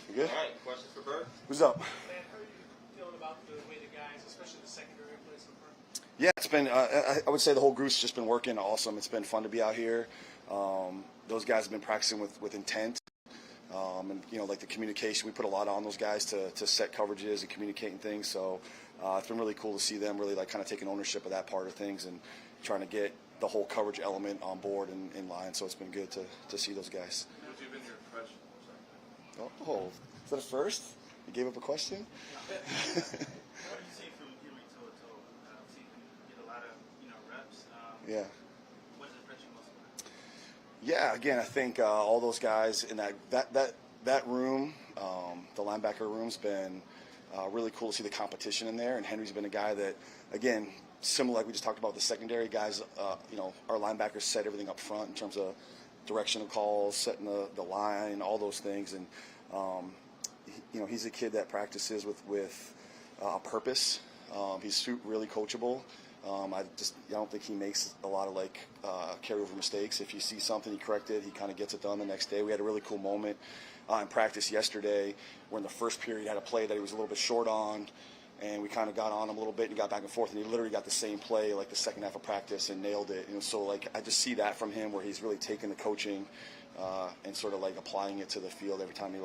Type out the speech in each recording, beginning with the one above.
You good? All right, questions for Burke? Who's up? Matt, how are you feeling about the way the guys, especially the secondary, play so far? Yeah, it's been, I would say the whole group's just been working awesome. It's been fun to be out here. Those guys have been practicing with intent. And, like the communication, we put a lot on those guys to set coverages and communicating things. So it's been really cool to see them really kind of taking ownership of that part of things and trying to get the whole coverage element on board and in line. So it's been good to see those guys. What's been your impression? Oh, is that a first? You gave up a question? What do you see from Huey toe-to-toe? See him get a lot of reps. Yeah. What does it impress you most about? Yeah, again, I think all those guys in that room, the linebacker room's been really cool to see the competition in there. And Henry's been a guy that, again, similar like we just talked about the secondary guys. Our linebackers set everything up front in terms of directional calls, setting the line, all those things. And he's a kid that practices with a purpose. He's really coachable. I don't think he makes a lot of carryover mistakes. If you see something, he corrects it. He kind of gets it done the next day. We had a really cool moment in practice yesterday where in the first period he had a play that he was a little bit short on, and we kind of got on him a little bit and got back and forth, and he literally got the same play the second half of practice and nailed it. So I just see that from him where he's really taking the coaching and sort of applying it to the field. Every time he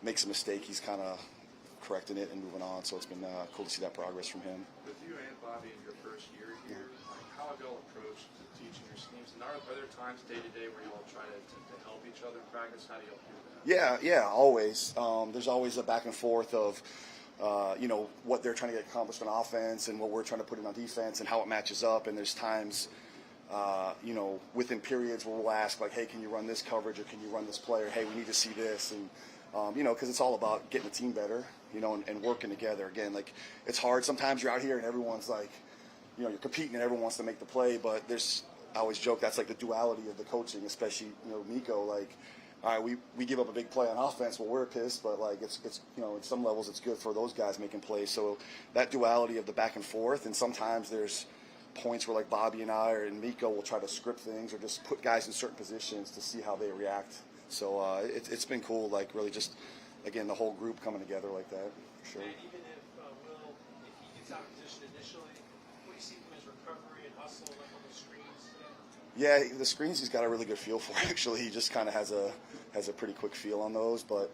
makes a mistake, he's kind of correcting it and moving on. So it's been cool to see that progress from him. With you and Bobby in your first year here, how have y'all approached teaching your schemes? And are there times day to day where y'all try to help each other in practice? How do y'all do that? Yeah, always. There's always a back and forth of what they're trying to get accomplished on offense and what we're trying to put in on defense and how it matches up. And there's times, within periods where we'll ask hey, can you run this coverage or can you run this play, or hey, we need to see this, and because it's all about getting the team better, and working together. Again, it's hard. Sometimes you're out here and everyone's you're competing and everyone wants to make the play, but I always joke that's the duality of the coaching, especially Nico. All right, we give up a big play on offense, well, we're pissed, but it's at some levels it's good for those guys making plays. So that duality of the back and forth, and sometimes there's points where Bobby and I and Miko will try to script things or just put guys in certain positions to see how they react. So it's been cool, really just, again, the whole group coming together like that, for sure. And even if if he gets out of position initially, what do you see from his recovery and hustle on the screens today? Yeah, the screens he's got a really good feel for. Actually, he just kind of has a pretty quick feel on those. But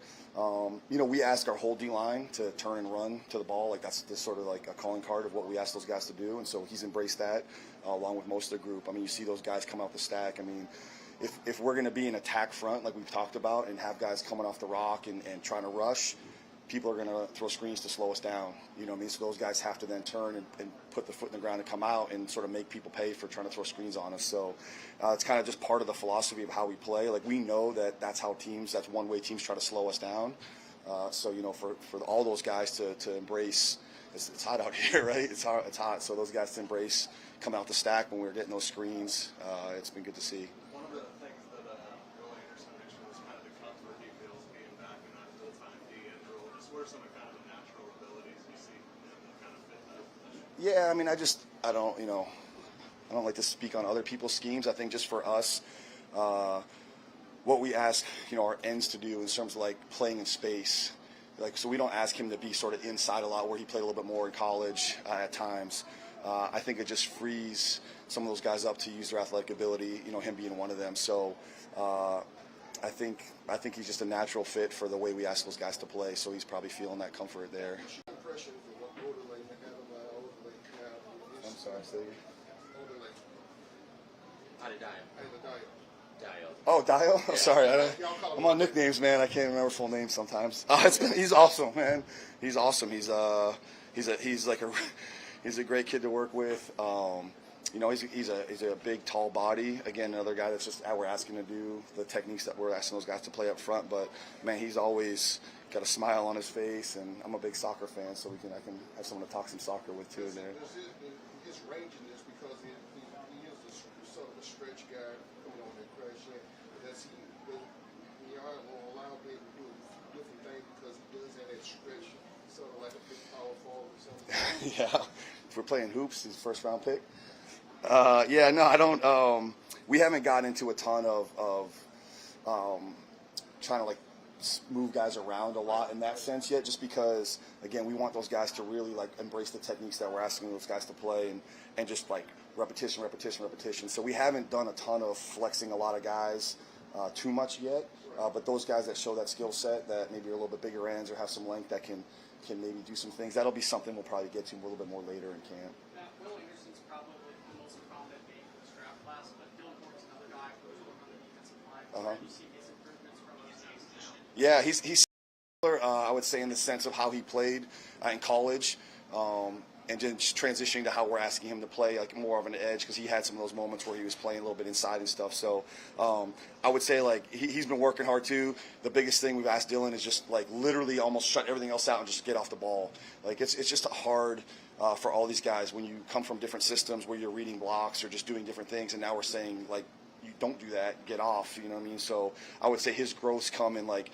we ask our whole D line to turn and run to the ball. That's sort of a calling card of what we ask those guys to do, and so he's embraced that along with most of the group. You see those guys come out the stack. If we're going to be an attack front like we've talked about and have guys coming off the rock and trying to rush, people are going to throw screens to slow us down. So those guys have to then turn and put the foot in the ground and come out and sort of make people pay for trying to throw screens on us. So it's kind of just part of the philosophy of how we play. We know that's one way teams try to slow us down. For all those guys to embrace, it's hot out here, right? It's hot. So those guys to embrace coming out the stack when we're getting those screens, it's been good to see. One of the things that Will Anderson mentioned was kind of the comfort he feels being back in that full-time DN role. Just what are some of kind of the natural abilities you see from him that kind of fit that position? Yeah, I don't like to speak on other people's schemes. I think just for us, what we ask, our ends to do in terms of playing in space. So we don't ask him to be sort of inside a lot where he played a little bit more in college at times. I think it just frees some of those guys up to use their athletic ability, him being one of them. So I think he's just a natural fit for the way we ask those guys to play. So he's probably feeling that comfort there. I'm sorry, say Oh, Dio? I'm sorry. I'm on nicknames, man. I can't remember full names sometimes. He's awesome, man. He's awesome. He's a great kid to work with. He's a big, tall body. Again, another guy that's just we're asking to do the techniques that we're asking those guys to play up front. But man, he's always got a smile on his face, and I'm a big soccer fan, so I can have someone to talk some soccer with too. There. His range in this because he is sort of a stretch guy. He will allow him to do different things because he does have that stretch, sort of like a big power forward or something. Yeah, if we're playing hoops, his first round pick. I don't. We haven't gotten into a ton of trying to move guys around a lot in that sense yet, just because, again, we want those guys to really like embrace the techniques that we're asking those guys to play and just like repetition. So we haven't done a ton of flexing a lot of guys too much yet, but those guys that show that skill set, that maybe are a little bit bigger ends or have some length that can maybe do some things, that'll be something we'll probably get to a little bit more later in camp. Will Anderson's probably the most prominent name in this draft class, but Dylan Ford's another guy who's working on the defensive line. You see his improvements from his position. Yeah, he's similar, I would say, in the sense of how he played in college, and then just transitioning to how we're asking him to play, like more of an edge, because he had some of those moments where he was playing a little bit inside and stuff. So I would say like he's been working hard too. The biggest thing we've asked Dylan is just like literally almost shut everything else out and just get off the ball. Like it's just hard for all these guys when you come from different systems where you're reading blocks or just doing different things, and now we're saying like you don't do that, get off. You know what I mean? So I would say his growth's come in like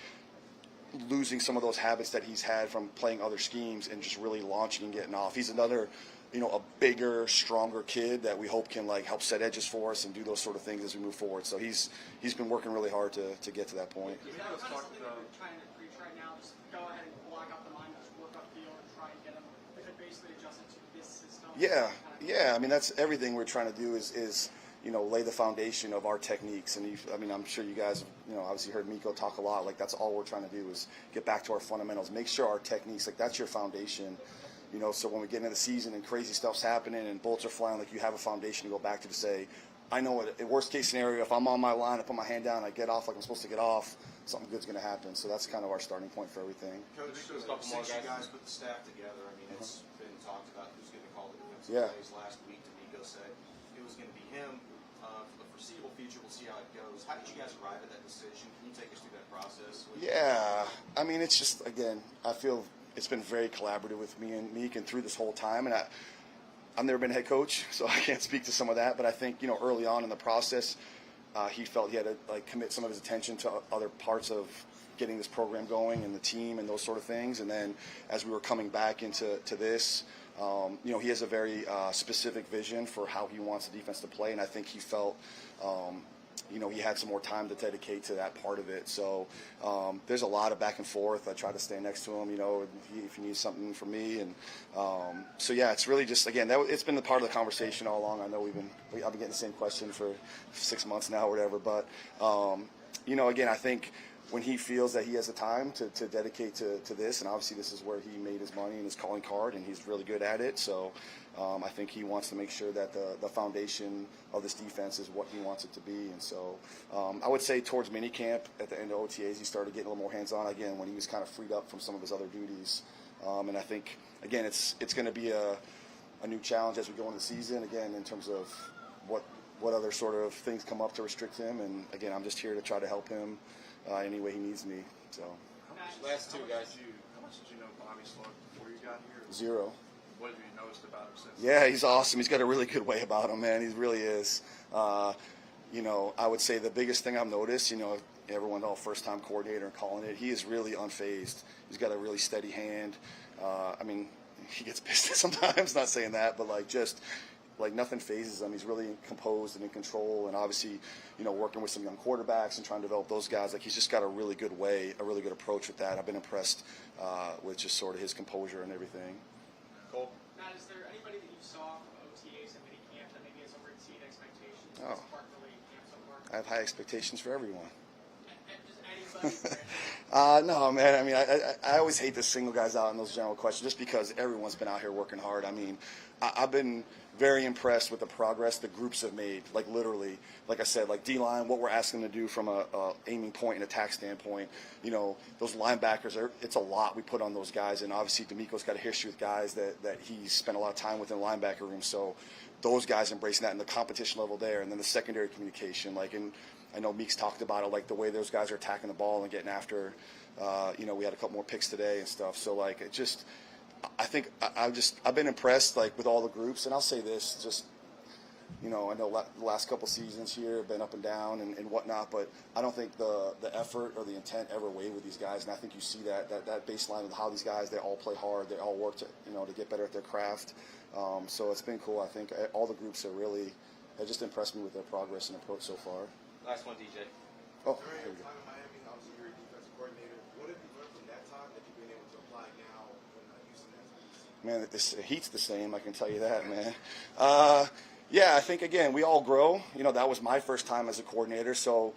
losing some of those habits that he's had from playing other schemes and just really launching and getting off. He's another, a bigger, stronger kid that we hope can like help set edges for us and do those sort of things as we move forward. So he's been working really hard to get to that point. Is that something that you're trying to preach right now? Just go ahead and block out the line, just work upfield and try and get them. They could basically adjust it to this system. Yeah. I mean, that's everything we're trying to do is lay the foundation of our techniques. And I'm sure you guys, obviously heard Miko talk a lot. Like that's all we're trying to do is get back to our fundamentals, make sure our techniques, like that's your foundation. So when we get into the season and crazy stuff's happening and bullets are flying, like you have a foundation to go back to say, I know what, worst case scenario, if I'm on my line, I put my hand down, I get off like I'm supposed to get off, something good's going to happen. So that's kind of our starting point for everything. Coach, since you guys put the staff together, I mean, it's been talked about who's going to call the defensive plays. Last week, D'Amico said it was going to be him. For the foreseeable future, we'll see how it goes. How did you guys arrive at that decision? Can you take us through that process? Yeah, I mean, it's just, again, I feel it's been very collaborative with me and Meek and through this whole time. And I've never been a head coach, so I can't speak to some of that. But I think, early on in the process, he felt he had to like commit some of his attention to other parts of getting this program going and the team and those sort of things. And then as we were coming back into this, he has a very specific vision for how he wants the defense to play, and I think he felt, he had some more time to dedicate to that part of it. So there's a lot of back and forth. I try to stay next to him, if he needs something from me, and so yeah, it's really just again it's been the part of the conversation all along. I know I've been getting the same question for 6 months now or whatever, but again, I think when he feels that he has the time to dedicate to this, and obviously this is where he made his money and his calling card, and he's really good at it. So I think he wants to make sure that the foundation of this defense is what he wants it to be. And so I would say towards minicamp, at the end of OTAs, he started getting a little more hands-on again when he was kind of freed up from some of his other duties. And I think, again, it's going to be a new challenge as we go into the season, again, in terms of what other sort of things come up to restrict him. And, again, I'm just here to try to help him any way he needs me. So Last two guys. How much did you know Bobby Slowik before you got here? 0. What have you noticed about him since? Yeah, he's awesome. He's got a really good way about him, man. He really is. I would say the biggest thing I've noticed, everyone's all first-time coordinator and calling it, he is really unfazed. He's got a really steady hand. He gets pissed sometimes, not saying that, but nothing phases him. He's really composed and in control, and obviously, working with some young quarterbacks and trying to develop those guys, he's just got a really good way, a really good approach with that. I've been impressed with just sort of his composure and everything. Cole? Matt, is there anybody that you saw from OTAs and minicamp that maybe has overexceeded expectations? Oh. I have high expectations for everyone. Just anybody? No, man. I always hate to single guys out in those general questions just because everyone's been out here working hard. I've been very impressed with the progress the groups have made, literally. Like I said, D-line, what we're asking them to do from a aiming point and attack standpoint. Those linebackers, it's a lot we put on those guys. And obviously, D'Amico's got a history with guys that he's spent a lot of time with in the linebacker room. So those guys embracing that and the competition level there. And then the secondary communication. And I know Meek's talked about it, the way those guys are attacking the ball and getting after. We had a couple more picks today and stuff. So, it just – I think I've been impressed with all the groups, and I'll say this, just I know the last couple seasons here have been up and down and whatnot, but I don't think the effort or the intent ever wavered with these guys, and I think you see that baseline of how these guys, they all play hard, they all work to get better at their craft. So it's been cool. I think all the groups have just impressed me with their progress and approach so far. Last one, DJ. Oh, During here your we go. time in Miami, obviously you're a defensive coordinator. Man, the heat's the same. I can tell you that, man. Yeah, I think again we all grow. That was my first time as a coordinator, so.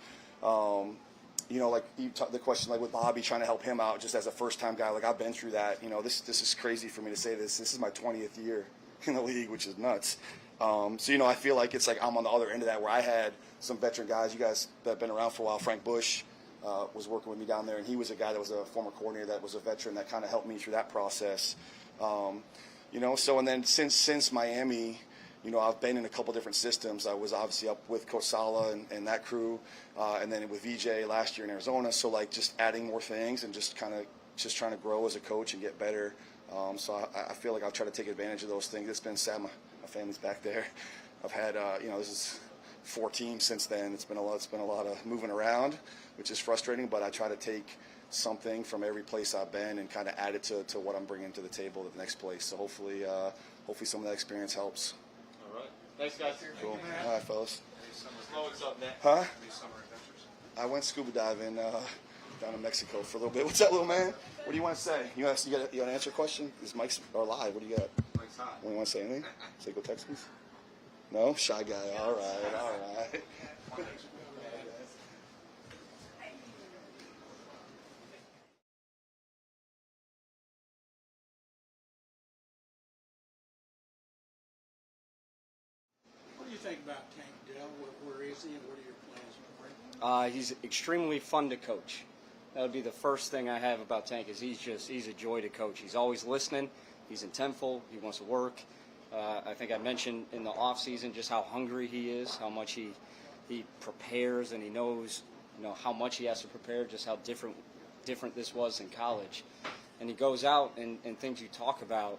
Like the question, like with Bobby, trying to help him out just as a first-time guy. Like I've been through that. This is crazy for me to say this. This is my 20th year in the league, which is nuts. So I feel like it's like I'm on the other end of that, where I had some veteran guys. You guys that have been around for a while. Frank Bush was working with me down there, and he was a guy that was a former coordinator that was a veteran that kind of helped me through that process. So and then since Miami. I've been in a couple different systems. I was obviously up with Coach Sala and that crew, and then with VJ last year in Arizona. So like just adding more things and just trying to grow as a coach and get better. So I feel like I'll try to take advantage of those things. It's been sad. My family's back there. I've had this is 4 teams since then. It's been a lot of moving around, which is frustrating. But I try to take something from every place I've been and kind of add it to what I'm bringing to the table at the next place. So hopefully some of that experience helps. All right. Thanks, guys. Cool. All right, fellas. Slowik's up next. Huh? These summer adventures. I went scuba diving down in Mexico for a little bit. What's that, little man? What do you want to say? You want to answer a question? These mics are live. What do you got? Mike's hot. You want to say anything? Say go Texans? No? Shy guy. All right. What do you think about Tank Dell? Where is he, and what are your plans for him? He's extremely fun to coach. That would be the first thing I have about Tank is he's a joy to coach. He's always listening. He's intentful. He wants to work. I think I mentioned in the off season just how hungry he is, how much he prepares, and he knows how much he has to prepare. Just how different this was in college, and he goes out and things you talk about,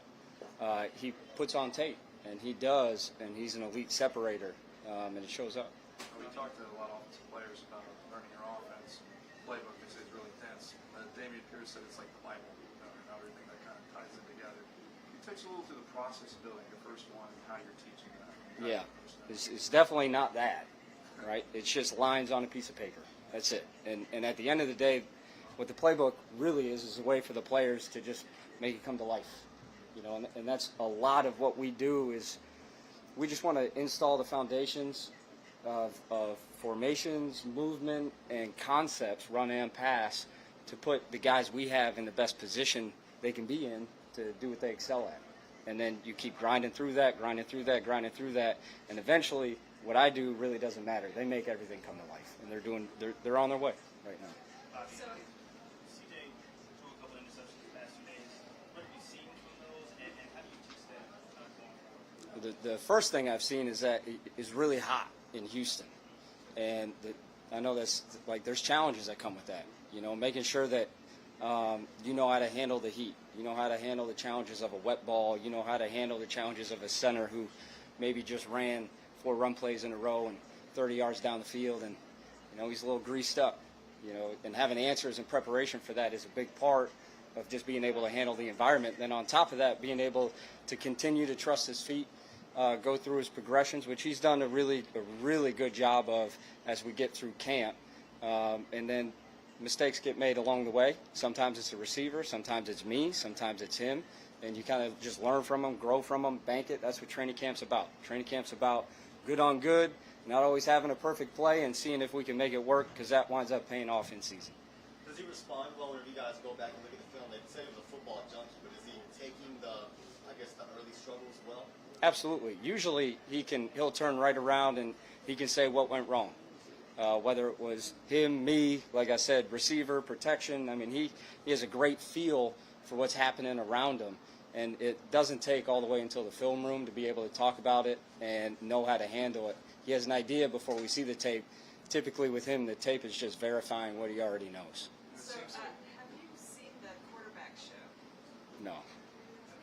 he puts on tape, and he does, and he's an elite separator, and it shows up. We talked to a lot of offensive players about learning your offense. Playbook, they say it's really intense. Damian Pierce said it's like the Bible, and everything that kind of ties it together. Can you take us a little through the process of building your first one and how you're teaching that? Yeah, it's definitely not that, right? It's just lines on a piece of paper. That's it. And at the end of the day, what the playbook really is a way for the players to just make it come to life. And that's a lot of what we do is we just want to install the foundations of formations, movement, and concepts, run and pass, to put the guys we have in the best position they can be in to do what they excel at. And then you keep grinding through that, and eventually what I do really doesn't matter. They make everything come to life, and they're on their way right now. CJ threw a couple interceptions the past 2 days. What have you seen from those, and how do you teach that going forward? The first thing I've seen is that it's really hot in Houston, and I know there's challenges that come with that. Making sure that you know how to handle the heat, you know how to handle the challenges of a wet ball, you know how to handle the challenges of a center who maybe just ran 4 run plays in a row and 30 yards down the field, and he's a little greased up. And having answers and preparation for that is a big part of just being able to handle the environment. Then on top of that, being able to continue to trust his feet, go through his progressions, which he's done a really good job of as we get through camp. And then mistakes get made along the way. Sometimes it's a receiver, sometimes it's me, sometimes it's him. And you kind of just learn from them, grow from them, bank it. That's what training camp's about. Training camp's about good on good, not always having a perfect play, and seeing if we can make it work, because that winds up paying off in season. Does he respond well whenever you guys go back and look at the film? They say he was a football junkie, but is he taking the early struggles well? Absolutely. Usually he'll turn right around and he can say what went wrong. Whether it was him, me, like I said, receiver, protection. I mean, he has a great feel for what's happening around him. And it doesn't take all the way until the film room to be able to talk about it and know how to handle it. He has an idea before we see the tape. Typically with him, the tape is just verifying what he already knows. So, have you seen the quarterback show? No.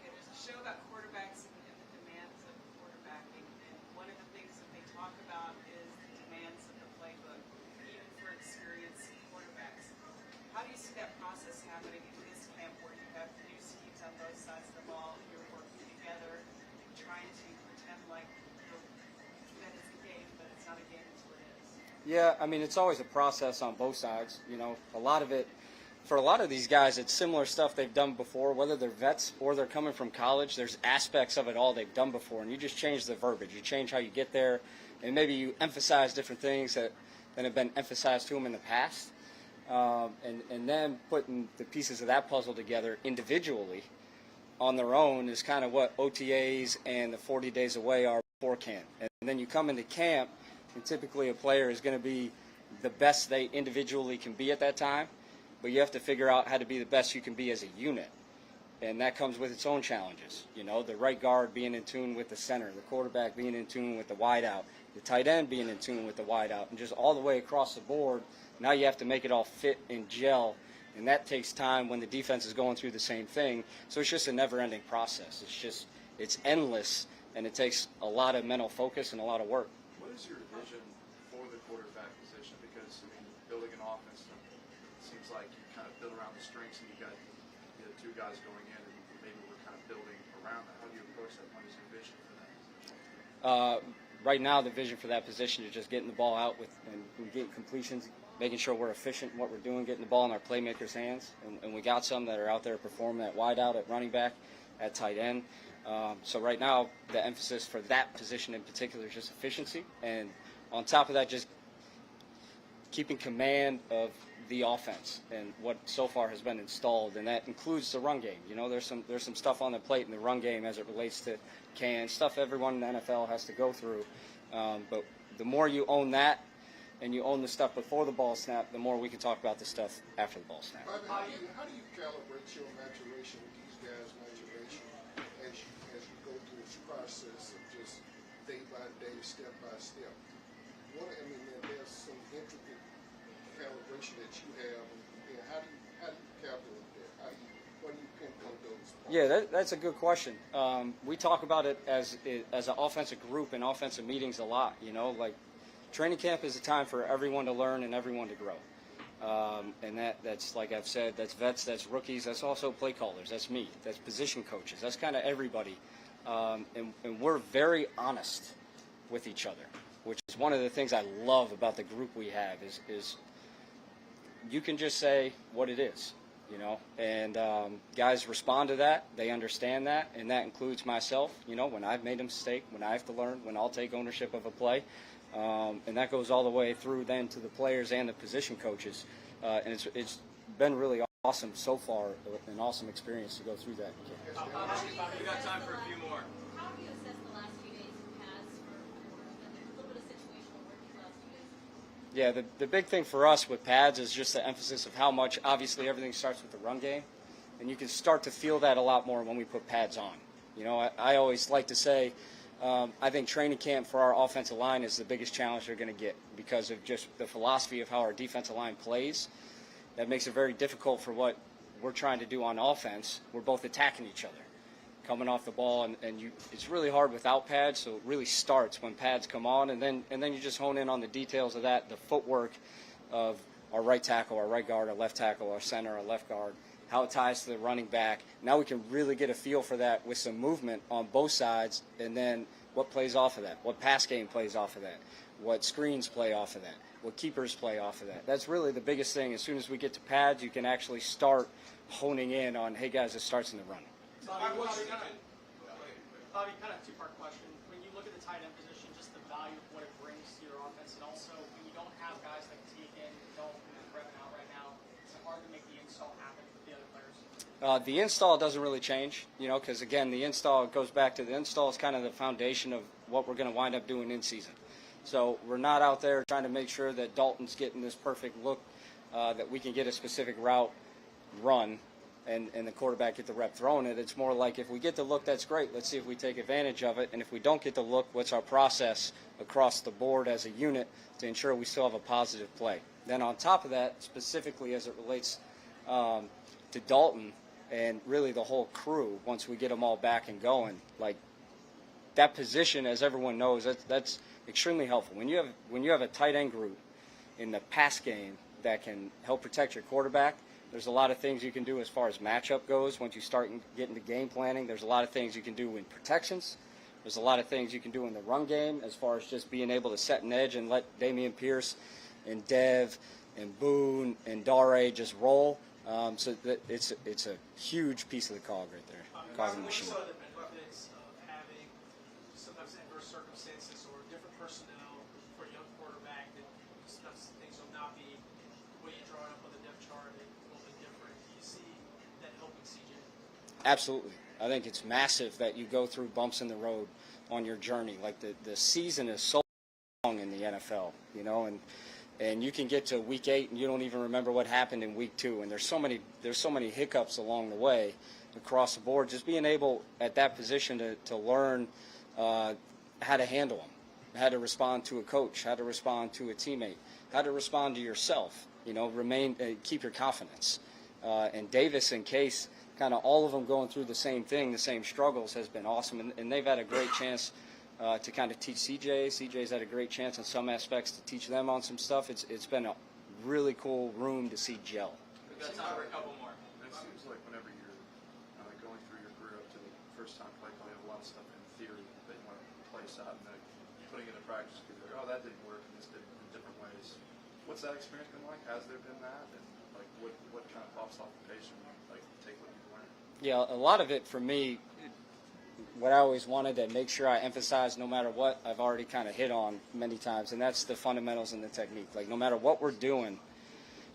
Okay, there's a show about quarterbacks and the demands of quarterbacking. And one of the things that they talk about is the demands of the playbook, even for experienced quarterbacks. How do you see that process happening in this camp where you have new schemes on both sides of the ball, you're working together, trying to pretend like that it's a game, but it's not a game until it is? Yeah, I mean, it's always a process on both sides. A lot of it for a lot of these guys, it's similar stuff they've done before, whether they're vets or they're coming from college. There's aspects of it all they've done before, and you just change the verbiage. You change how you get there, and maybe you emphasize different things that have been emphasized to them in the past. And then putting the pieces of that puzzle together individually on their own is kind of what OTAs and the 40 days away are before camp. And then you come into camp, and typically a player is going to be the best they individually can be at that time, but you have to figure out how to be the best you can be as a unit. And that comes with its own challenges. You know, the right guard being in tune with the center, the quarterback being in tune with the wideout, the tight end being in tune with the wideout, and just all the way across the board. Now you have to make it all fit and gel, and that takes time when the defense is going through the same thing. So it's just a never-ending process. It's endless, and it takes a lot of mental focus and a lot of work. What is your vision for the quarterback position? Because, I mean, building an offense, it seems like you kind of build around the strengths, and you got two guys going in, and maybe we're kind of building around that. How do you approach that? What is your vision for that position? Right now, the vision for that position is just getting the ball out and getting completions, making sure we're efficient in what we're doing, getting the ball in our playmakers' hands. And we got some that are out there performing at wideout, at running back, at tight end. So right now, the emphasis for that position in particular is just efficiency. And on top of that, just keeping command of the offense and what so far has been installed, and that includes the run game. You know, there's some stuff on the plate in the run game as it relates to stuff everyone in the NFL has to go through. But the more you own that, and you own the stuff before the ball snap, the more we can talk about the stuff after the ball snap. How do you calibrate your maturation with these guys' maturation as you go through this process of just day by day, step by step? There's some intricate calibration that you have, and how do you calculate that? What do you pinpoint those points? Yeah, that's a good question. We talk about it as an offensive group in offensive meetings a lot. You know, like training camp is a time for everyone to learn and everyone to grow. And that's like I've said, that's vets, that's rookies, that's also play callers, that's me, that's position coaches, that's kind of everybody. And we're very honest with each other, which is one of the things I love about the group we have is you can just say what it is, you know, and guys respond to that, they understand that, and that includes myself, you know, when I've made a mistake, when I have to learn, when I'll take ownership of a play. And that goes all the way through then to the players and the position coaches. And it's been really awesome so far, an awesome experience to go through that. We got time for a few more. How do you assess the last few days of pads for a little bit of situational work these last few days? Yeah, the big thing for us with pads is just the emphasis of how much, obviously everything starts with the run game, and you can start to feel that a lot more when we put pads on. You know, I always like to say, I think training camp for our offensive line is the biggest challenge they're going to get because of just the philosophy of how our defensive line plays. That makes it very difficult for what we're trying to do on offense. We're both attacking each other, coming off the ball, and it's really hard without pads, so it really starts when pads come on, and then you just hone in on the details of that, the footwork of our right tackle, our right guard, our left tackle, our center, our left guard, how it ties to the running back. Now we can really get a feel for that with some movement on both sides, and then what plays off of that, what pass game plays off of that, what screens play off of that, what keepers play off of that. That's really the biggest thing. As soon as we get to pads, you can actually start honing in on, hey guys, it starts in the run. Bobby, kind of two-part question. When you look at the tight end position, just the value of what it brings to your offense, and also when you don't have guys like Tegan, Dalton, and Brevin out right now, it's hard to make the install happen with the other players. The install doesn't really change, you know, because again, the install goes back to the install is kind of the foundation of what we're going to wind up doing in season. So we're not out there trying to make sure that Dalton's getting this perfect look, that we can get a specific route run and the quarterback get the rep throwing it. It's more like if we get the look, that's great. Let's see if we take advantage of it. And if we don't get the look, what's our process across the board as a unit to ensure we still have a positive play. Then on top of that, specifically as it relates to Dalton and really the whole crew, once we get them all back and going, like that position, as everyone knows, that's extremely helpful. When you have a tight end group in the pass game that can help protect your quarterback, there's a lot of things you can do as far as matchup goes. Once you start getting to game planning, there's a lot of things you can do in protections. There's a lot of things you can do in the run game as far as just being able to set an edge and let Dameon Pierce and Dev and Boone and Dare just roll. So it's a huge piece of the cog right there, cog in the machine. What are the benefits of having sometimes adverse circumstances or different personnel for a young quarterback that sometimes things will not be the way you draw it up on the depth chart and a little bit different? Do you see that helping CJ? Absolutely. I think it's massive that you go through bumps in the road on your journey. Like the season is so long in the NFL, you know, and you can get to week 8 and you don't even remember what happened in week 2. And there's so many hiccups along the way across the board. Just being able at that position to learn how to handle them, how to respond to a coach, how to respond to a teammate, how to respond to yourself. You know, keep your confidence. And Davis and Case, kind of all of them going through the same thing, the same struggles, has been awesome. And they've had a great chance to kind of teach CJ. CJ's had a great chance in some aspects to teach them on some stuff. It's been a really cool room to see gel. We've got time for a couple more. It seems like whenever you're going through your career up to the first time play call, you have a lot of stuff in theory that you want to place out, and then putting it in practice, you're like, oh, that didn't work, and this did in different ways. What's that experience been like? Has there been that? And like, what kind of pops off the page and like take what you've learned? Yeah, a lot of it for me, what I always wanted to make sure I emphasize, no matter what, I've already kind of hit on many times, and that's the fundamentals and the technique. Like, no matter what we're doing,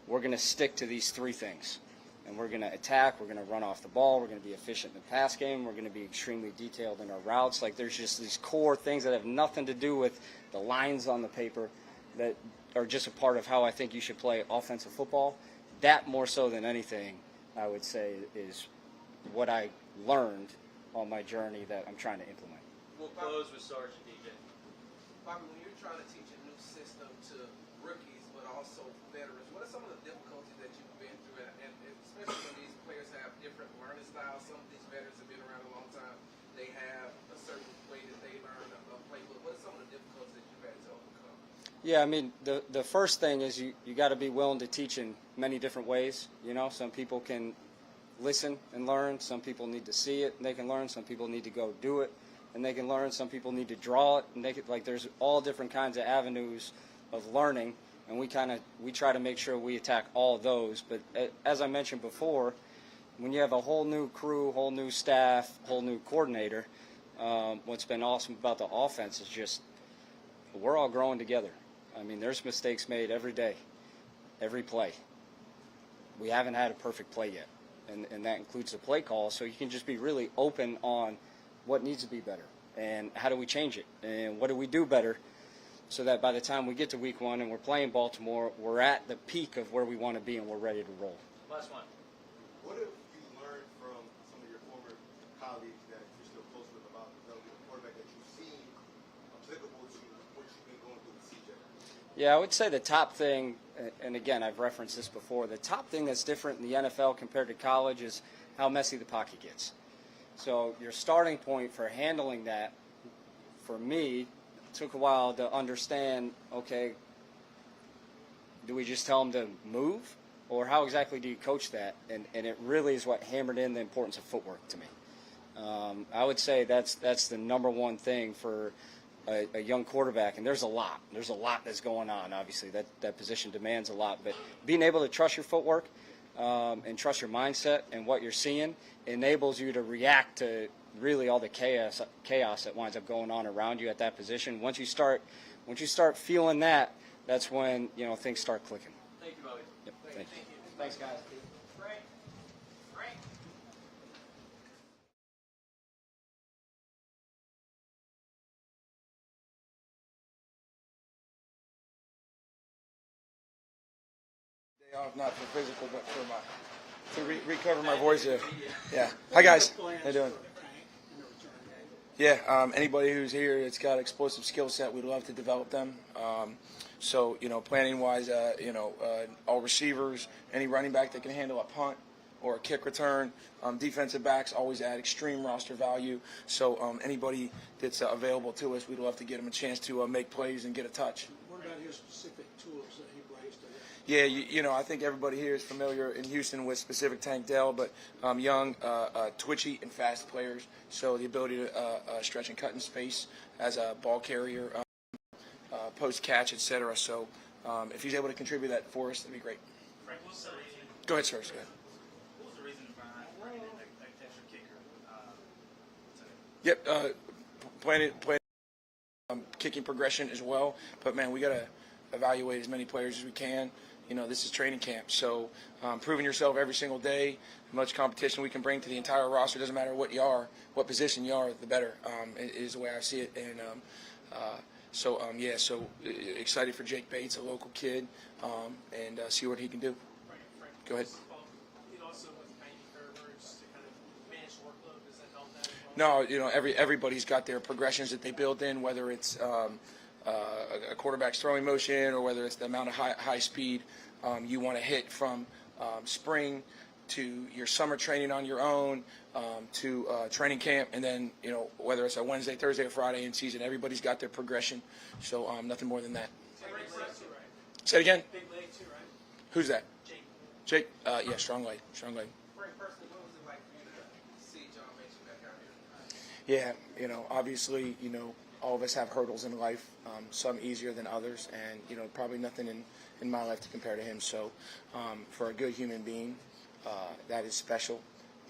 we're going to stick to these 3 things. And we're going to attack, we're going to run off the ball, we're going to be efficient in the pass game, we're going to be extremely detailed in our routes. Like, there's just these core things that have nothing to do with the lines on the paper that are just a part of how I think you should play offensive football. That, more so than anything, I would say, is what I learned on my journey that I'm trying to implement. We'll close with Sergeant DJ. Bobby, when you're trying to teach a new system to rookies, but also veterans, what are some of the difficulties that you've been through? And especially when these players have different learning styles. Some of these veterans have been around a long time. They have a certain way that they learn a playbook. What are some of the difficulties that you've had to overcome? Yeah, I mean, the first thing is you got to be willing to teach in many different ways. You know, some people can listen and learn. Some people need to see it and they can learn. Some people need to go do it and they can learn. Some people need to draw it and they can, like, there's all different kinds of avenues of learning, and we try to make sure we attack all those. But as I mentioned before, when you have a whole new crew, whole new staff, whole new coordinator, what's been awesome about the offense is just we're all growing together. I mean, there's mistakes made every day, every play. We haven't had a perfect play yet. And that includes the play call, so you can just be really open on what needs to be better and how do we change it and what do we do better so that by the time we get to week 1 and we're playing Baltimore, we're at the peak of where we want to be and we're ready to roll. Last one. What have you learned from some of your former colleagues that you're still close with about developing a quarterback that you've seen applicable to what you've been going through with CJ? Yeah, I would say the top thing, and again, I've referenced this before, the top thing that's different in the NFL compared to college is how messy the pocket gets. So your starting point for handling that, for me, took a while to understand, okay, do we just tell them to move? Or how exactly do you coach that? And it really is what hammered in the importance of footwork to me. I would say that's the number one thing for a young quarterback, and there's a lot that's going on. Obviously, that position demands a lot, but being able to trust your footwork and trust your mindset and what you're seeing enables you to react to really all the chaos that winds up going on around you at that position. Once you start feeling that, that's when things start clicking. Thank you, Bobby. Yep. Thank you. Thanks, guys. Frank. Day off, not for physical, but for to recover my voice. Yeah. Hi guys. How you doing? Yeah. Anybody who's here that's got explosive skill set, we'd love to develop them. So planning wise, all receivers, any running back that can handle a punt or a kick return, defensive backs always add extreme roster value. So anybody that's available to us, we'd love to get them a chance to make plays and get a touch. What about his specific tools that he brings to them? Yeah, I think everybody here is familiar in Houston with specific Tank Dell, but young, twitchy, and fast players. So the ability to stretch and cut in space as a ball carrier, post catch, etc. So if he's able to contribute that for us, that'd be great. Frank, what's Go ahead, sir. Go ahead. Yep. Planning kicking progression as well. But man, we got to evaluate as many players as we can. This is training camp, so proving yourself every single day. As much competition we can bring to the entire roster, doesn't matter what you are, what position you are, the better. Is the way I see it. And so excited for Jake Bates, a local kid, and see what he can do. Go ahead. No, everybody's got their progressions that they build in, whether it's a quarterback's throwing motion or whether it's the amount of high speed you want to hit from spring to your summer training on your own to training camp, and then whether it's a Wednesday, Thursday, or Friday in season. Everybody's got their progression, so nothing more than that. Say it again. Big leg too, right? Who's that? Jake. Yeah, strong leg. Yeah, obviously, all of us have hurdles in life, some easier than others, and, probably nothing in my life to compare to him. So for a good human being, that is special,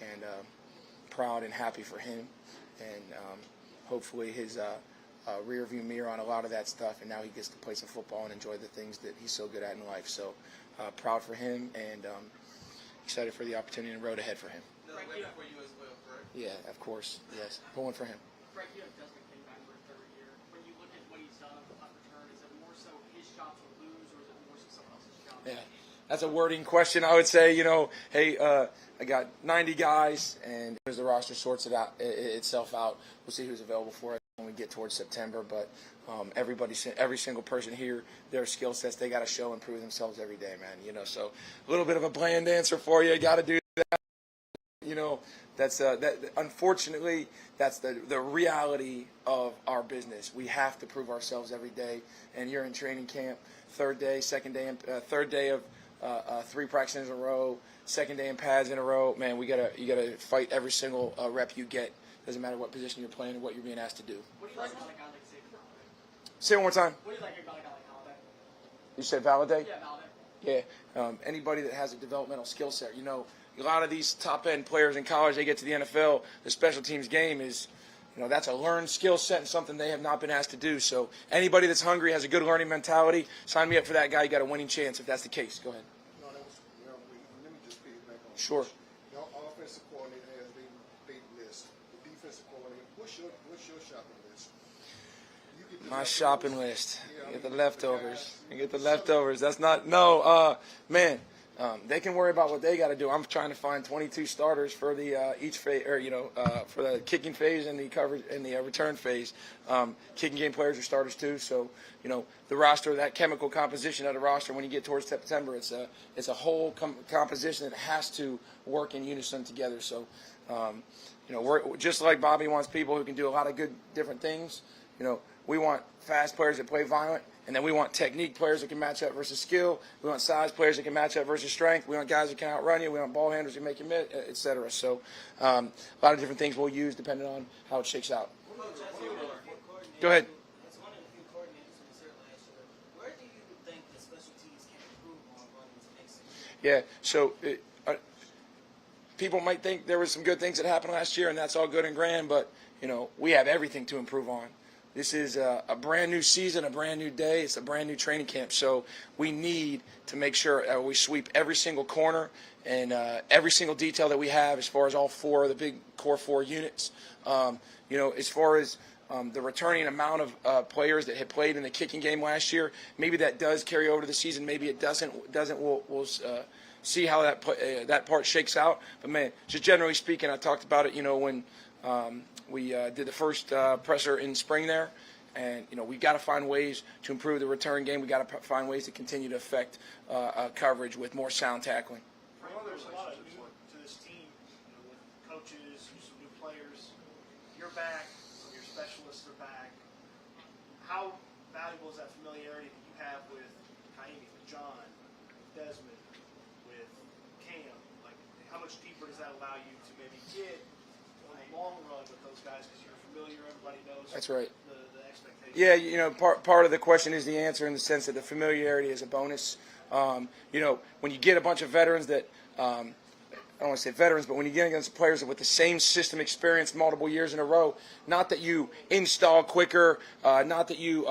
and proud and happy for him. And hopefully his rear view mirror on a lot of that stuff, and now he gets to play some football and enjoy the things that he's so good at in life. So proud for him, and excited for the opportunity and road ahead for him. Yeah, of course. Yes, pulling for him. Frank, you have Desmond King back for a third year. When you look at what he's done on return, is it more so his job to lose, or is it more so someone else's job? Yeah, that's a wording question. I would say, hey, I got 90 guys, and as the roster sorts itself out, we'll see who's available for us when we get towards September. But every single person here, their skill sets, they got to show and prove themselves every day, man. So a little bit of a bland answer for you. Got to do that. That's unfortunately, that's the reality of our business. We have to prove ourselves every day. And you're in training camp, third day of 3 practices in a row, second day in pads in a row. Man, you gotta fight every single rep you get. Doesn't matter what position you're playing or what you're being asked to do. What do you like about a guy like Xavier? Say it one more time. What do you like about a guy like Holiday? You said validate? Yeah, Holiday. Yeah. Anybody that has a developmental skill set, a lot of these top-end players in college, they get to the NFL, the special teams game is, that's a learned skill set and something they have not been asked to do. So anybody that's hungry, has a good learning mentality, sign me up for that guy. You got a winning chance if that's the case. Go ahead. No, let me just piggyback on that. Sure. Your offensive coordinator has big list. The defensive coordinator, what's your shopping list? My shopping list. You get the leftovers. That's not man. They can worry about what they got to do. I'm trying to find 22 starters for the each phase, for the kicking phase and the coverage and the return phase. Kicking game players are starters too. So the roster, that chemical composition of the roster, when you get towards September, it's a whole composition that has to work in unison together. So we're just like Bobby wants people who can do a lot of good different things. We want fast players that play violent. And then we want technique players that can match up versus skill. We want size players that can match up versus strength. We want guys that can outrun you. We want ball handlers that make you miss, et cetera. So a lot of different things we'll use depending on how it shakes out. Go ahead. As one of the few coordinators from the last year, where do you think the special teams can improve on going into next season? Yeah, so people might think there were some good things that happened last year, and that's all good and grand, but, we have everything to improve on. This is a brand new season, a brand new day. It's a brand new training camp. So we need to make sure we sweep every single corner and every single detail that we have as far as all 4 of the big core 4 units. As far as the returning amount of players that had played in the kicking game last year, maybe that does carry over to the season. Maybe it doesn't. We'll see how that part shakes out. But, man, just generally speaking, I talked about it, when we did the first presser in spring there, and we got to find ways to improve the return game. We got to find ways to continue to affect coverage with more sound tackling. There's a lot of new to this team, with coaches, some new players. You're back, some of your specialists are back. How valuable is that familiarity that you have with Kaimi, with John, with Desmond, with Cam? Like, how much deeper does that allow you to maybe get on the long run with those guys, because you're familiar, everybody knows. That's right. The expectations. Yeah, part of the question is the answer in the sense that the familiarity is a bonus. When you get a bunch of veterans that don't want to say veterans, but when you get against players with the same system experience multiple years in a row, not that you install quicker, not that you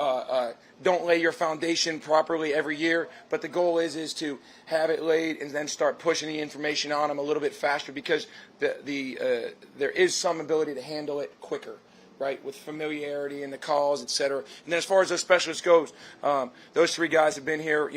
don't lay your foundation properly every year, but the goal is to have it laid and then start pushing the information on them a little bit faster because there is some ability to handle it quicker, right, with familiarity and the calls, et cetera. And then as far as those specialists goes, those three guys have been here,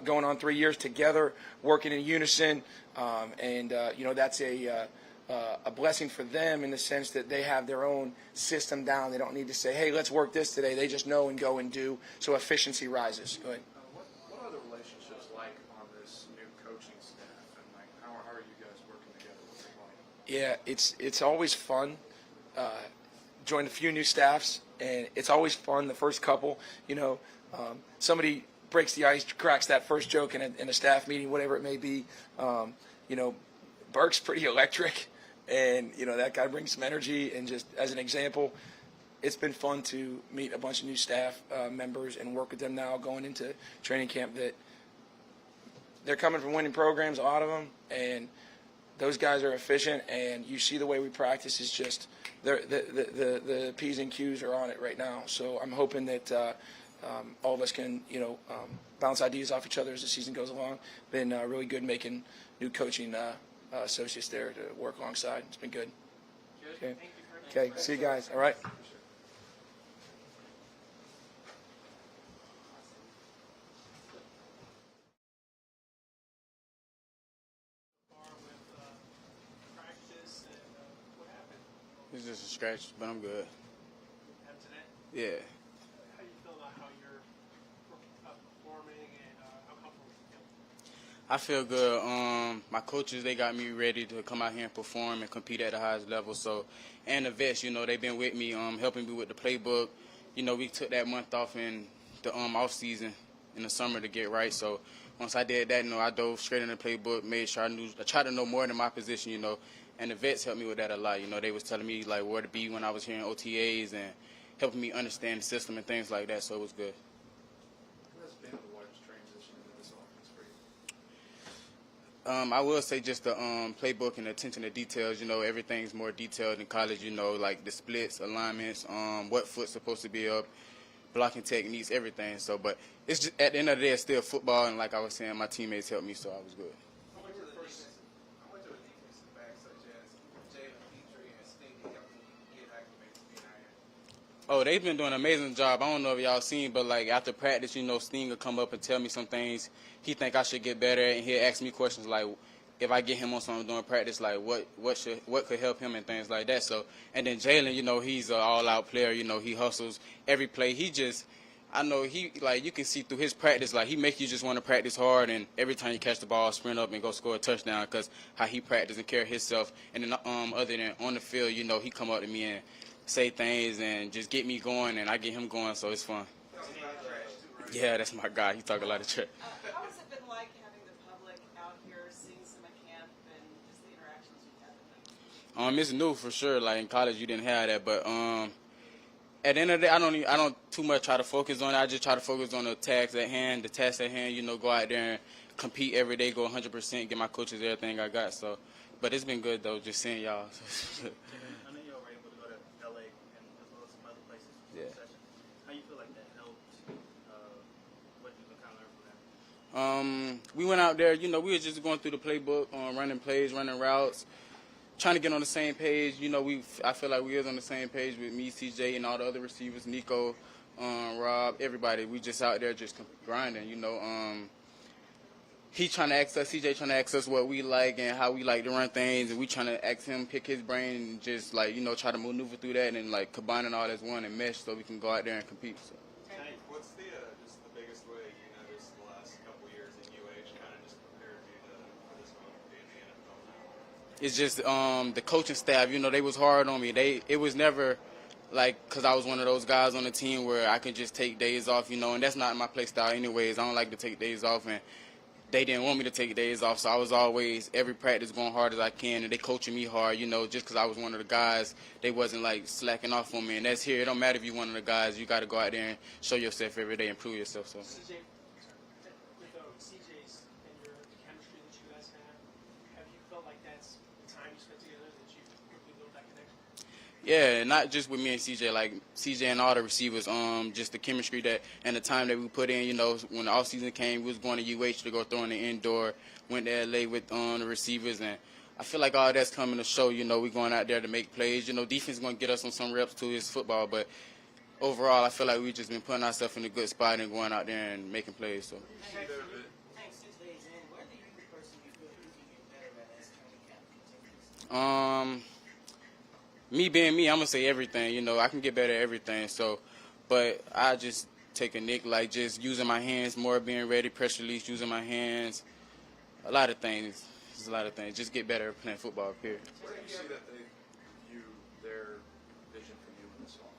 going on 3 years together, working in unison, that's a blessing for them in the sense that they have their own system down. They don't need to say, hey, let's work this today. They just know and go and do, so efficiency rises. Go ahead. What are the relationships like on this new coaching staff, and how are you guys working together? What's it like? Yeah, it's always fun. Joined a few new staffs, and it's always fun. The first couple, somebody breaks the ice, cracks that first joke in a staff meeting, whatever it may be. Burke's pretty electric, and that guy brings some energy. And just as an example, it's been fun to meet a bunch of new staff members and work with them now going into training camp. That they're coming from winning programs, a lot of them, and those guys are efficient. And you see the way we practice is just the P's and Q's are on it right now. So I'm hoping that all of us can bounce ideas off each other as the season goes along. Been really good making new coaching associates there to work alongside. It's been good. Okay. Okay. See you guys. All right. It's just a scratch, but I'm good. And today, Yeah. how do you feel about how you're performing and how comfortable you feel? I feel good. My coaches, they got me ready to come out here and perform and compete at the highest level. So, and the vets, they've been with me, helping me with the playbook. We took that month off in the off season in the summer to get right. So once I did that, I dove straight in the playbook, made sure I tried to know more than my position, And the vets helped me with that a lot. They was telling me where to be when I was here in OTAs and helping me understand the system and things like that. So it was good. What has been the largest transition into this offense for you? I will say just the playbook and attention to details. Everything's more detailed in college. Like the splits, alignments, what foot's supposed to be up, blocking techniques, everything. So, but it's just at the end of the day, it's still football. And like I was saying, my teammates helped me, so I was good. Oh, they've been doing an amazing job. I don't know if y'all seen, but after practice, Sting will come up and tell me some things he think I should get better at, and he'll ask me questions like, if I get him on something during practice, what could help him and things like that. So, and then Jalen, he's an all-out player. He hustles every play. I know you can see through his practice, he make you just want to practice hard, and every time you catch the ball, sprint up and go score a touchdown because how he practice and carry himself. And then other than on the field, he come up to me and say things and just get me going, and I get him going, so it's fun. Yeah, that's my guy. He talk a lot of trash. How has it been like having the public out here, seeing some of camp and just the interactions you've had with them? It's new for sure. In college, you didn't have that, but at the end of the day, I don't too much try to focus on it. I just try to focus on the task at hand. Go out there and compete every day, go 100%, get my coaches everything I got. So, but it's been good though, just seeing y'all. We went out there, we were just going through the playbook, running plays, running routes, trying to get on the same page. I feel like we was on the same page with me, CJ, and all the other receivers, Nico, Rob, everybody. We just out there just grinding, He trying to ask us, CJ trying to ask us what we like and how we like to run things, and we trying to ask him, pick his brain, and just try to maneuver through that and combining all as one and mesh so we can go out there and compete. So. What's just the biggest way you noticed the last couple years in UH kind of just prepared you for this moment being in the NFL now? It's just the coaching staff, they was hard on me. It was never because I was one of those guys on the team where I could just take days off, and that's not my play style anyways. I don't like to take days off, and they didn't want me to take days off, so I was always every practice going hard as I can, and they coaching me hard, just because I was one of the guys. They wasn't slacking off on me, and that's here. It don't matter if you're one of the guys. You got to go out there and show yourself every day and prove yourself. So. CJ, with CJ's and the chemistry that you guys have you felt like that's Yeah, not just with me and CJ, like CJ and all the receivers. Just the chemistry that and the time that we put in. You know, when the off season came, we was going to UH to go throw in the indoor. Went to LA with the receivers, and I feel like all that's coming to show. You know, we going out there to make plays. You know, defense is going to get us on some reps too. It's football, but overall, I feel like we just been putting ourselves in a good spot and going out there and making plays. So. Hank, 6 days in, where do you personally feel you can get better at as training camp continues? Me being me, I'm gonna say everything. You know, I can get better at everything. So, but I just take a nick like just using my hands more, being ready, press release, using my hands. A lot of things. Just a lot of things. Just get better at playing football. Period. Where do you see that they view their vision for you in this fall?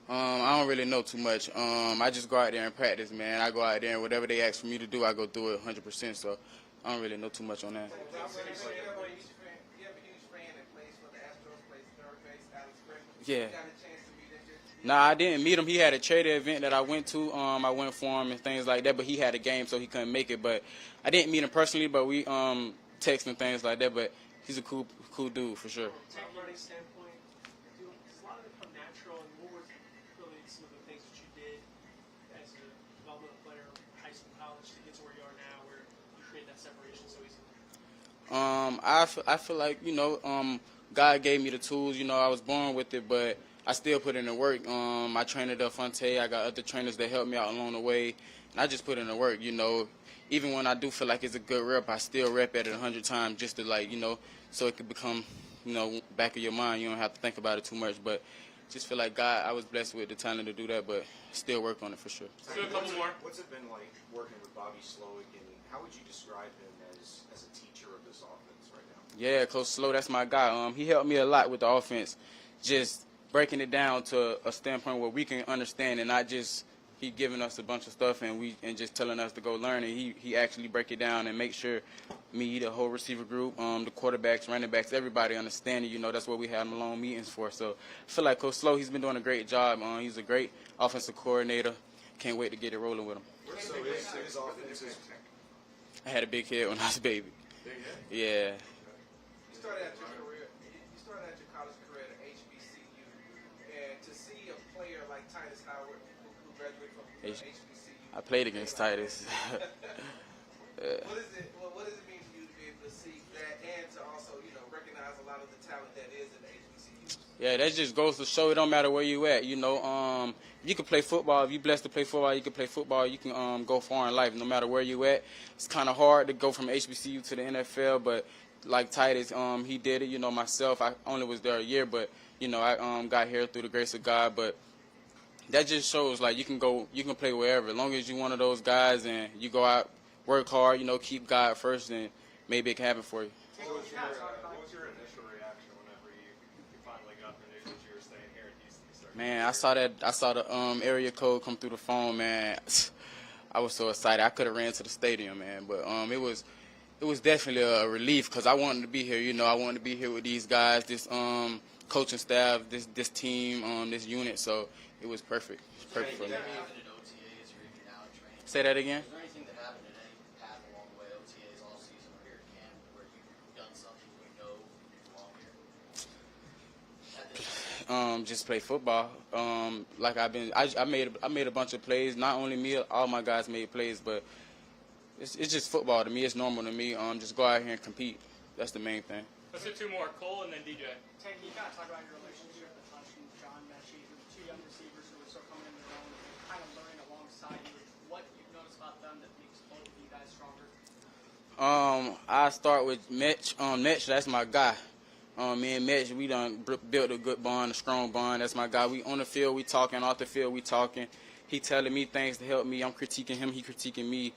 I don't really know too much. I just go out there and practice, man. I go out there and whatever they ask for me to do, I go do it 100%. So I don't really know too much on that. Yeah. Nah, I didn't meet him. He had a trader event that I went to. I went for him and things like that, but he had a game, so he couldn't make it. But I didn't meet him personally, but we text and things like that. But he's a cool dude for sure. From a learning standpoint, does a lot of it come natural, and what were really some of the things that you did as a developmental player, high school, college, to get to where you are now, where you create that separation so easily? I feel like, you know, God gave me the tools. You know, I was born with it, but I still put in the work. I trained at Fonte. I got other trainers that helped me out along the way, and I just put in the work. You know, even when I do feel like it's a good rep, I still rep at it 100 times just to, like, you know, so it could become, you know, back of your mind. You don't have to think about it too much, but just feel like God, I was blessed with the talent to do that, but still work on it for sure. Still a couple more. What's it been like working with Bobby Slowik, and how would you describe him as a teacher of this offense right now? Yeah, Coach Slow, that's my guy. He helped me a lot with the offense, just breaking it down to a standpoint where we can understand and not just he giving us a bunch of stuff and just telling us to go learn it. He actually break it down and make sure me, the whole receiver group, the quarterbacks, running backs, everybody understand it. You know, that's what we have long meetings for. So I feel like Coach Slow, he's been doing a great job. He's a great offensive coordinator. Can't wait to get it rolling with him. So his offense is... I had a big head when I was a baby. Big head? Yeah. You started out your college career at HBCU, and to see a player like Titus Howard, who graduated from HBCU. I played against Titus. What does it mean for you to be able to see that and to also, you know, recognize a lot of the talent that is in the HBCU? Yeah, that just goes to show it don't matter where you at. You know, you can play football. If you're blessed to play football, you can play football. You can go far in life no matter where you at. It's kind of hard to go from HBCU to the NFL, but like Titus, he did it. You know, myself, I only was there a year, but, you know, I got here through the grace of God. But that just shows, like, you can play wherever. As long as you're one of those guys and you go out, work hard, you know, keep God first, and maybe it can happen for you. What was your initial reaction whenever you finally got the news that you were staying here at Houston? Man, I saw the area code come through the phone, man. I was so excited. I could have ran to the stadium, man, but it was definitely a relief because I wanted to be here. You know, I wanted to be here with these guys, this coaching staff, this team, this unit. So it was perfect. It was perfect for me. Say that again. Is there anything that happened in any path along the way, OTAs, all season, or here at camp, where you've done something you know belong here? Just play football. Like I made a bunch of plays. Not only me, all my guys made plays, but it's just football to me. It's normal to me. Just go out here and compete. That's the main thing. Let's do two more, Cole and then DJ. Tank, you kind of talk about your relationship with Hunt and John Mechie, two young receivers who are still coming in their own, kind of learning alongside you. What you've noticed about them that makes both of you guys stronger? I start with Mitch. Mitch, that's my guy. Me and Mitch, we done built a good bond, a strong bond. That's my guy. We on the field, we talking. Off the field, we talking. He telling me things to help me. I'm critiquing him. He critiquing me.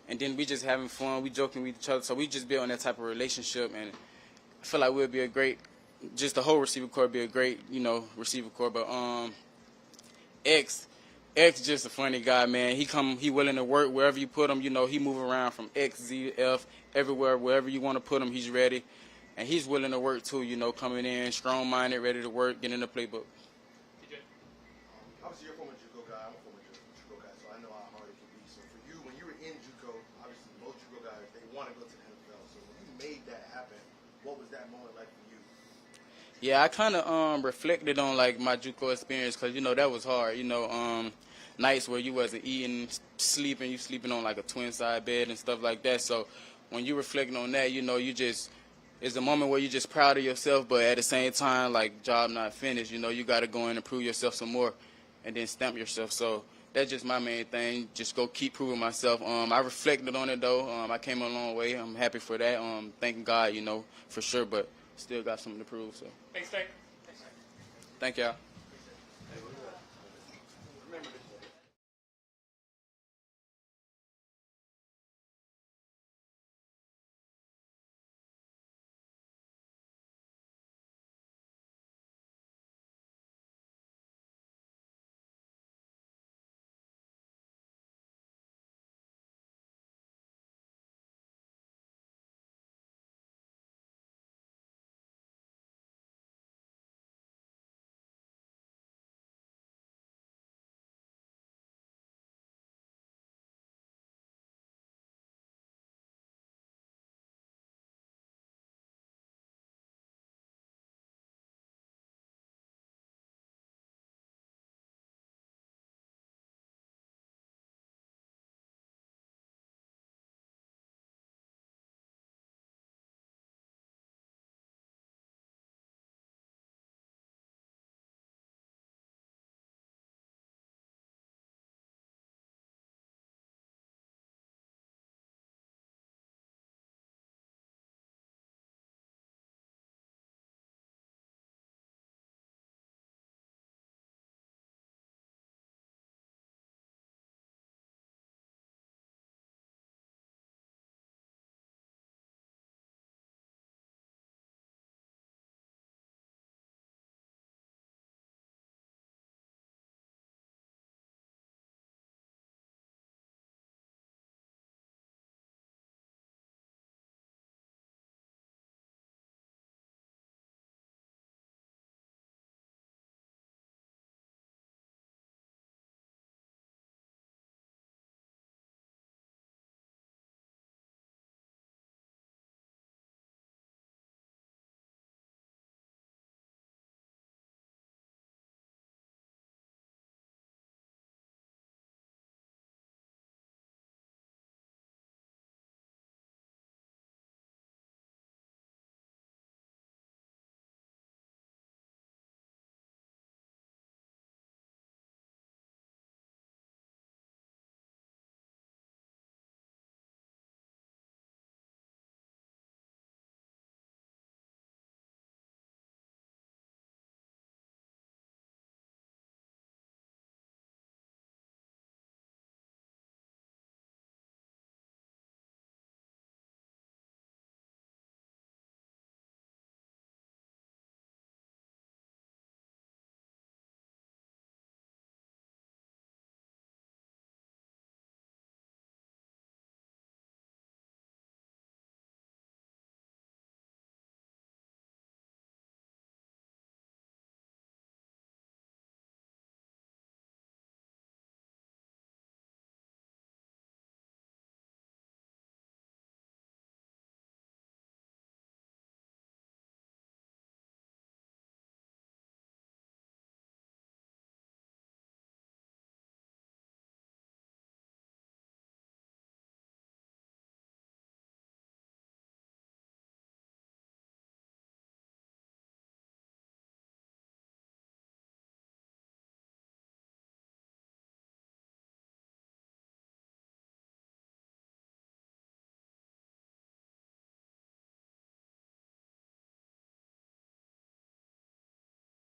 And then we just having fun. We joking with each other. So we just building that type of relationship. And I feel like we'll be a great, just the whole receiver corps be a great, you know, receiver corps. But X just a funny guy, man. He willing to work wherever you put him. You know, he move around from X, Z, F, everywhere, wherever you want to put him, he's ready. And he's willing to work too, you know, coming in, strong-minded, ready to work, getting in the playbook. DJ? Obviously, you're a former JUCO guy. I'm a former JUCO guy, so I know how hard it can be. So for you, when you were in JUCO, obviously most JUCO guys, they want to go to the NFL. So when you made that happen, what was that moment like for you? Yeah, I kind of reflected on like my JUCO experience because that was hard. Nights where you wasn't eating, sleeping, you sleeping on like a twin side bed and stuff like that. So when you reflecting on that, you just it's a moment where you're just proud of yourself, but at the same time, like job not finished. You got to go in and prove yourself some more, and then stamp yourself. So that's just my main thing. Just go keep proving myself. I reflected on it though. I came a long way. I'm happy for that. Thanking God, for sure, but still got something to prove. So Thanks, Tank. thank y'all.